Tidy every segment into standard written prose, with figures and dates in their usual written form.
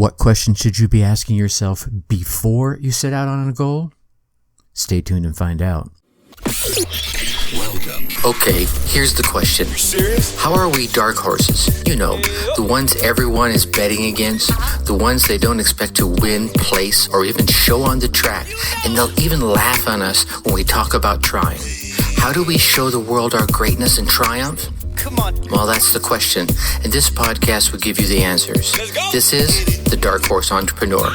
What question should you be asking yourself before you set out on a goal? Stay tuned and find out. Welcome. Okay, here's the question. You serious? How are we dark horses? You know, the ones everyone is betting against, the ones they don't expect to win, place, or even show on the track, and they'll even laugh on us when we talk about trying. How do we show the world our greatness and triumph? Come on. Well, that's the question, and this podcast will give you the answers. Let's go. This is The Dark Horse Entrepreneur.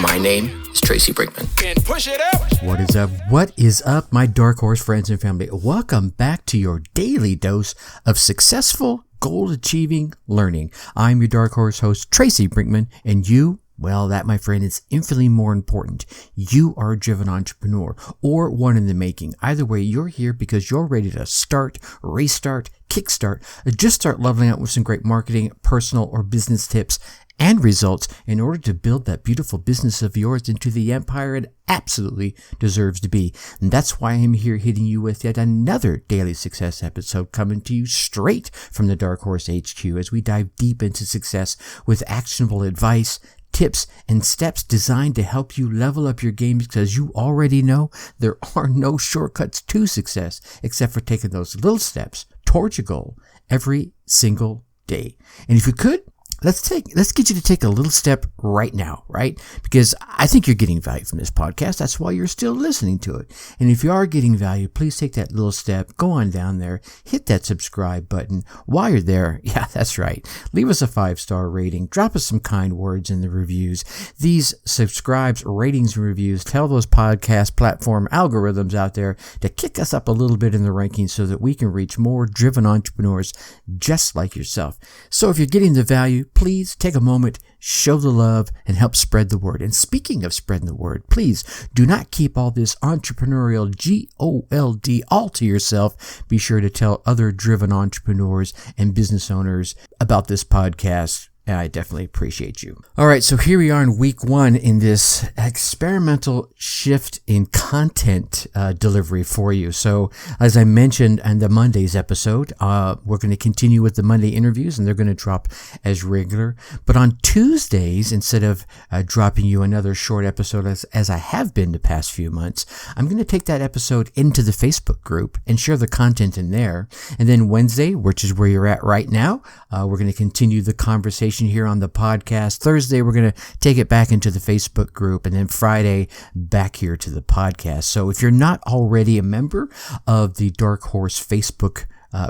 My name is Tracy Brinkman. And push it out. What is up? What is up, my Dark Horse friends and family? Welcome back to your daily dose of successful goal-achieving learning. I'm your Dark Horse host, Tracy Brinkman, and you, well, that, my friend, is infinitely more important. You are a driven entrepreneur or one in the making. Either way, you're here because you're ready to start, restart, kickstart, or just start leveling up with some great marketing, personal, or business tips and results in order to build that beautiful business of yours into the empire it absolutely deserves to be. And that's why I'm here hitting you with yet another daily success episode coming to you straight from the Dark Horse HQ as we dive deep into success with actionable advice, tips, and steps designed to help you level up your game, because you already know there are no shortcuts to success except for taking those little steps towards your goal every single day. And if you could, let's get you to take a little step right now, right? Because I think you're getting value from this podcast. That's why you're still listening to it. And if you are getting value, please take that little step, go on down there, hit that subscribe button. While you're there, yeah, that's right, leave us a 5-star rating, drop us some kind words in the reviews. These subscribes, ratings, and reviews tell those podcast platform algorithms out there to kick us up a little bit in the rankings so that we can reach more driven entrepreneurs just like yourself. So if you're getting the value, please take a moment, show the love, and help spread the word. And speaking of spreading the word, please do not keep all this entrepreneurial GOLD all to yourself. Be sure to tell other driven entrepreneurs and business owners about this podcast. I definitely appreciate you. All right, so here we are in week 1 in this experimental shift in content delivery for you. So as I mentioned in the Monday's episode, we're going to continue with the Monday interviews, and they're going to drop as regular. But on Tuesdays, instead of dropping you another short episode as I have been the past few months, I'm going to take that episode into the Facebook group and share the content in there. And then Wednesday, which is where you're at right now, we're going to continue the conversation here on the podcast. Thursday, we're going to take it back into the Facebook group, and then Friday back here to the podcast. So if you're not already a member of the Dark Horse Facebook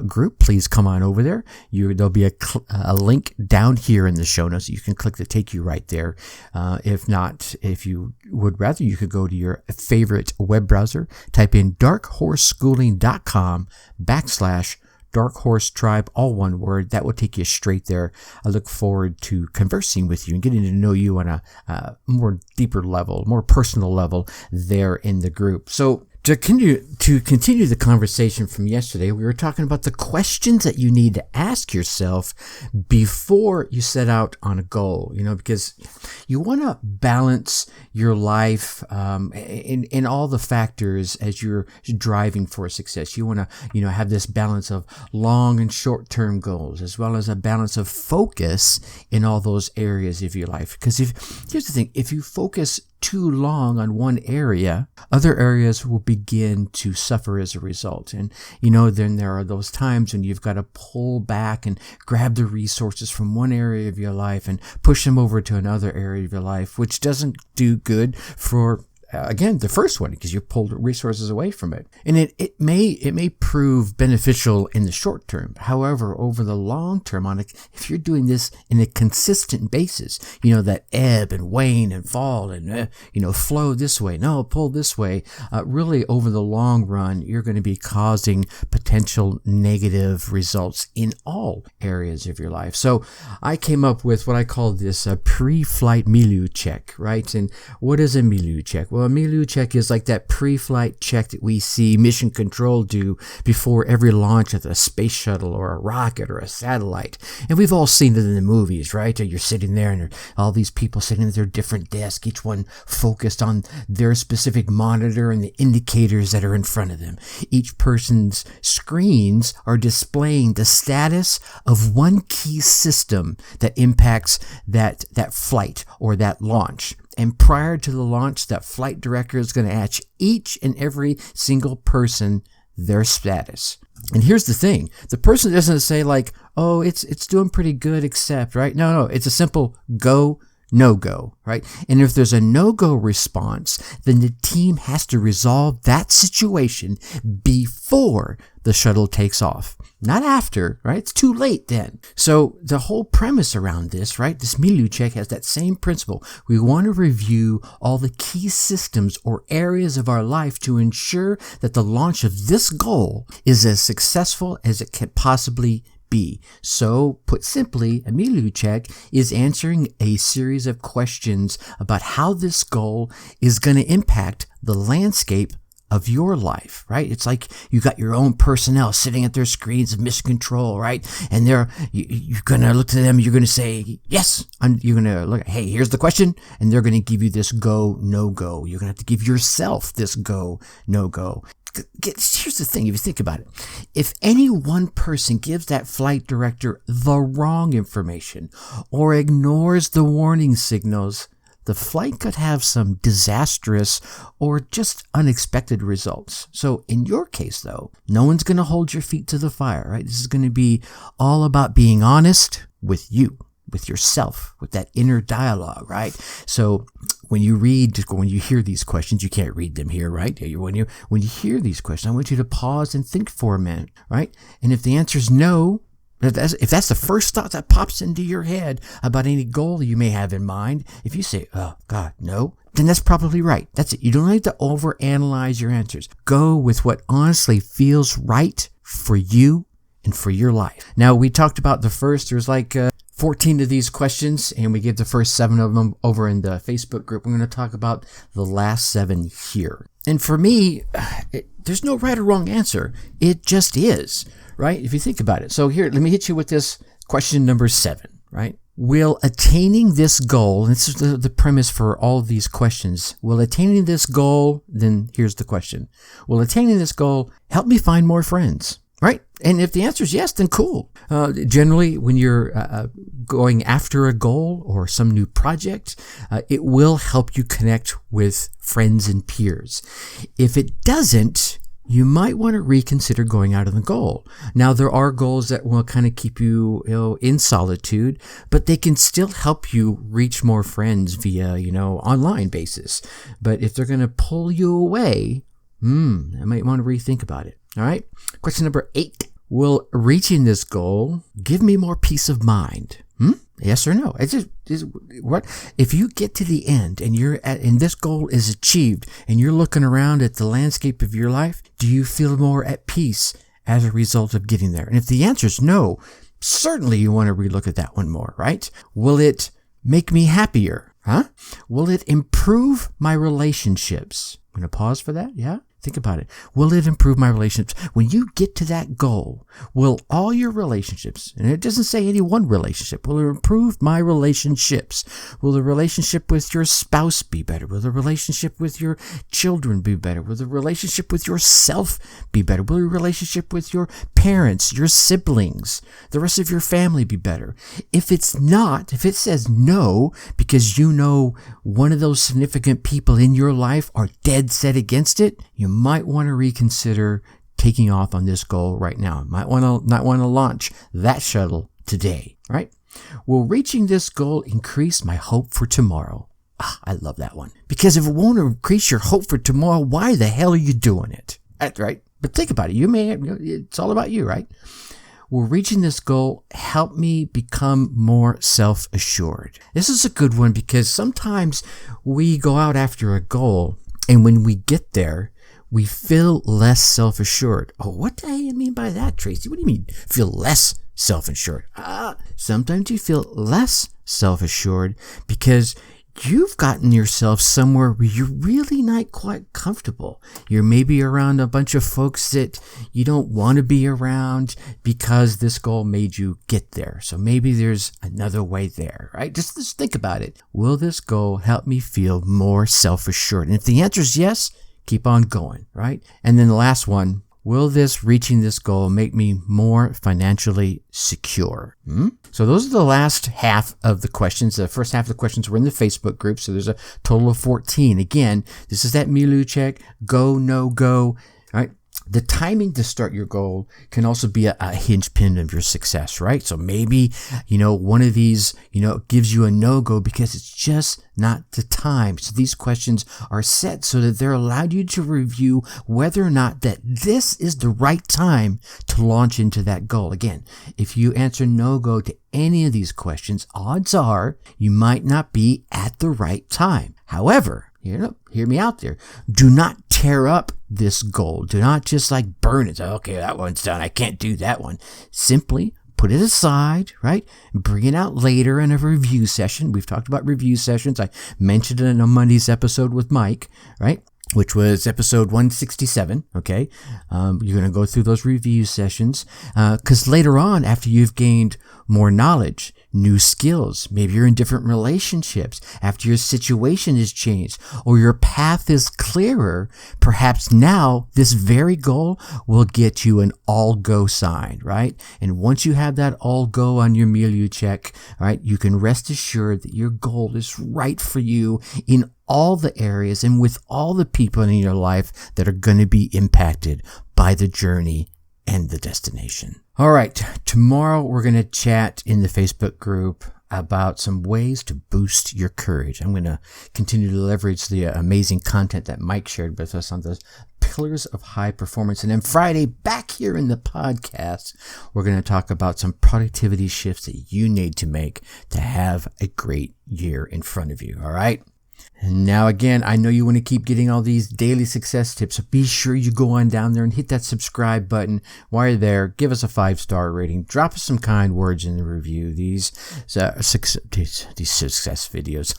group, please come on over there. There'll be a link down here in the show notes. You can click to take you right there. If not, if you would rather, you could go to your favorite web browser, type in darkhorseschooling.com/ Dark Horse Tribe, all one word. That will take you straight there. I look forward to conversing with you and getting to know you on a more deeper level, more personal level there in the group. So to continue the conversation from yesterday, we were talking about the questions that you need to ask yourself before you set out on a goal, because you want to balance your life in all the factors as you're driving for success. You want to, have this balance of long and short-term goals, as well as a balance of focus in all those areas of your life. Because here's the thing, if you focus too long on one area, other areas will begin to suffer as a result. And, then there are those times when you've got to pull back and grab the resources from one area of your life and push them over to another area of your life, which doesn't do good for again, the first one, because you pulled resources away from it. And it may prove beneficial in the short term. However, over the long term, if you're doing this in a consistent basis, that ebb and wane and fall and, flow this way, no, pull this way, really over the long run, you're going to be causing potential negative results in all areas of your life. So I came up with what I call this pre-flight milieu check, right? And what is a milieu check? Well, a Milieu check is like that pre-flight check that we see mission control do before every launch of a space shuttle or a rocket or a satellite. And we've all seen it in the movies, right? You're sitting there and there are all these people sitting at their different desks, each one focused on their specific monitor and the indicators that are in front of them. Each person's screens are displaying the status of one key system that impacts that flight or that launch. And prior to the launch, that flight director is going to ask each and every single person their status. And here's the thing. The person doesn't say like, oh, it's doing pretty good, except, right? No. It's a simple go, no-go, right? And if there's a no-go response, then the team has to resolve that situation before the shuttle takes off. Not after, right? It's too late then. So the whole premise around this, right? This Milieu check has that same principle. We want to review all the key systems or areas of our life to ensure that the launch of this goal is as successful as it can possibly be. So, put simply, a Milieu check is answering a series of questions about how this goal is going to impact the landscape of your life, right? It's like you got your own personnel sitting at their screens of mission control, right? And you're going to look to them, you're going to say, yes, you're going to look, hey, here's the question. And they're going to give you this go, no go. You're going to have to give yourself this go, no go. Here's the thing, if you think about it. If any one person gives that flight director the wrong information or ignores the warning signals, the flight could have some disastrous or just unexpected results. So in your case, though, no one's going to hold your feet to the fire, right? This is going to be all about being honest with you, with yourself, with that inner dialogue, right? So when you hear these questions, you can't read them here, right? When you hear these questions, I want you to pause and think for a minute, right? And if the answer is no, if that's the first thought that pops into your head about any goal you may have in mind, if you say, oh, God, no, then that's probably right. That's it. You don't need to overanalyze your answers. Go with what honestly feels right for you and for your life. Now, we talked about the first, there's like 14 of these questions, and we gave the first 7 of them over in the Facebook group. We're going to talk about the last 7 here. And for me, there's no right or wrong answer. It just is. Right? If you think about it. So here, let me hit you with this question number 7, right? Will attaining this goal, and this is the premise for all of these questions, will attaining this goal, then here's the question, will attaining this goal help me find more friends? Right? And if the answer is yes, then cool. Generally, when you're going after a goal or some new project, it will help you connect with friends and peers. If it doesn't, you might want to reconsider going out of the goal. Now, there are goals that will kind of keep you, in solitude, but they can still help you reach more friends via, online basis. But if they're going to pull you away, I might want to rethink about it. All right. Question number 8. Will reaching this goal give me more peace of mind? Yes or no? What if you get to the end and this goal is achieved and you're looking around at the landscape of your life, do you feel more at peace as a result of getting there? And if the answer is no, certainly you want to relook at that one more, right? Will it make me happier? Will it improve my relationships? I'm going to pause for that. Yeah. Think about it. Will it improve my relationships? When you get to that goal, will all your relationships, and it doesn't say any one relationship, will it improve my relationships? Will the relationship with your spouse be better? Will the relationship with your children be better? Will the relationship with yourself be better? Will your relationship with your parents, your siblings, the rest of your family be better? If it's not, if it says no, because one of those significant people in your life are dead set against it, you might want to reconsider taking off on this goal right now. You might not want to launch that shuttle today, right? Will reaching this goal increase my hope for tomorrow? I love that one. Because if it won't increase your hope for tomorrow, why the hell are you doing it? That's right. But think about it. It's all about you, right? Will reaching this goal help me become more self-assured? This is a good one because sometimes we go out after a goal, and when we get there, we feel less self-assured. Oh, what do you mean by that, Tracy? What do you mean feel less self-assured? Sometimes you feel less self-assured because you've gotten yourself somewhere where you're really not quite comfortable. You're maybe around a bunch of folks that you don't want to be around because this goal made you get there. So maybe there's another way there, right? Just think about it. Will this goal help me feel more self-assured? And if the answer is yes, keep on going, right? And then the last one, will reaching this goal make me more financially secure? So those are the last half of the questions. The first half of the questions were in the Facebook group. So there's a total of 14. Again, this is that Milieu check, go, no go, right? The timing to start your goal can also be a hinge pin of your success, right? So maybe, one of these, gives you a no-go because it's just not the time. So these questions are set so that they're allowed you to review whether or not that this is the right time to launch into that goal. Again, if you answer no-go to any of these questions, odds are you might not be at the right time. However, hear me out there. Do not tear up this goal. Do not just burn it. Okay, that one's done. I can't do that one. Simply put it aside, right? Bring it out later in a review session. We've talked about review sessions. I mentioned it in a Monday's episode with Mike, right? Which was episode 167, okay? You're going to go through those review sessions because later on, after you've gained more knowledge, new skills, maybe you're in different relationships, after your situation has changed or your path is clearer, perhaps now this very goal will get you an all-go sign, right? And once you have that all-go on your Milieu check, right, you can rest assured that your goal is right for you in all the areas and with all the people in your life that are going to be impacted by the journey and the destination. All right, tomorrow we're going to chat in the Facebook group about some ways to boost your courage. I'm going to continue to leverage the amazing content that Mike shared with us on the pillars of high performance. And then Friday, back here in the podcast, we're going to talk about some productivity shifts that you need to make to have a great year in front of you. All right. And now again, I know you want to keep getting all these daily success tips, so be sure you go on down there and hit that subscribe button. While you're there, give us a 5-star rating. Drop us some kind words in the review. These success videos,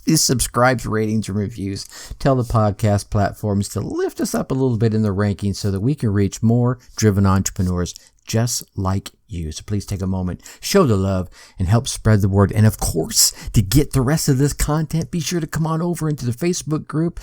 these subscribes, ratings, and reviews tell the podcast platforms to lift us up a little bit in the rankings so that we can reach more driven entrepreneurs just like you. So please take a moment, show the love, and help spread the word. And of course, to get the rest of this content, be sure to come on over into the Facebook group.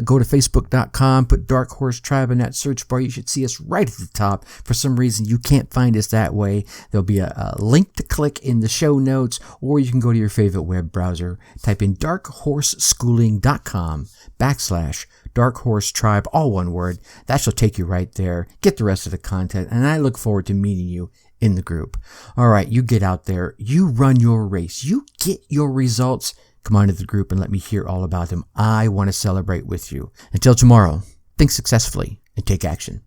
Go to facebook.com, put Dark Horse Tribe in that search bar. You should see us right at the top. For some reason, you can't find us that way. There'll be a link to click in the show notes, or you can go to your favorite web browser, type in darkhorseschooling.com/Dark Horse Tribe, all one word. That shall take you right there. Get the rest of the content, and I look forward to meeting you in the group. All right, you get out there, you run your race, you get your results. Come on to the group and let me hear all about them. I want to celebrate with you. Until tomorrow, think successfully and take action.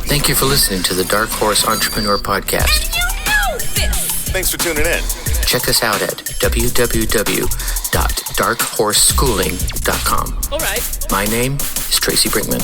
Thank you for listening to the Dark Horse Entrepreneur Podcast. Thanks for tuning in. Check us out at www.darkhorseschooling.com. All right. My name is Tracy Brinkman.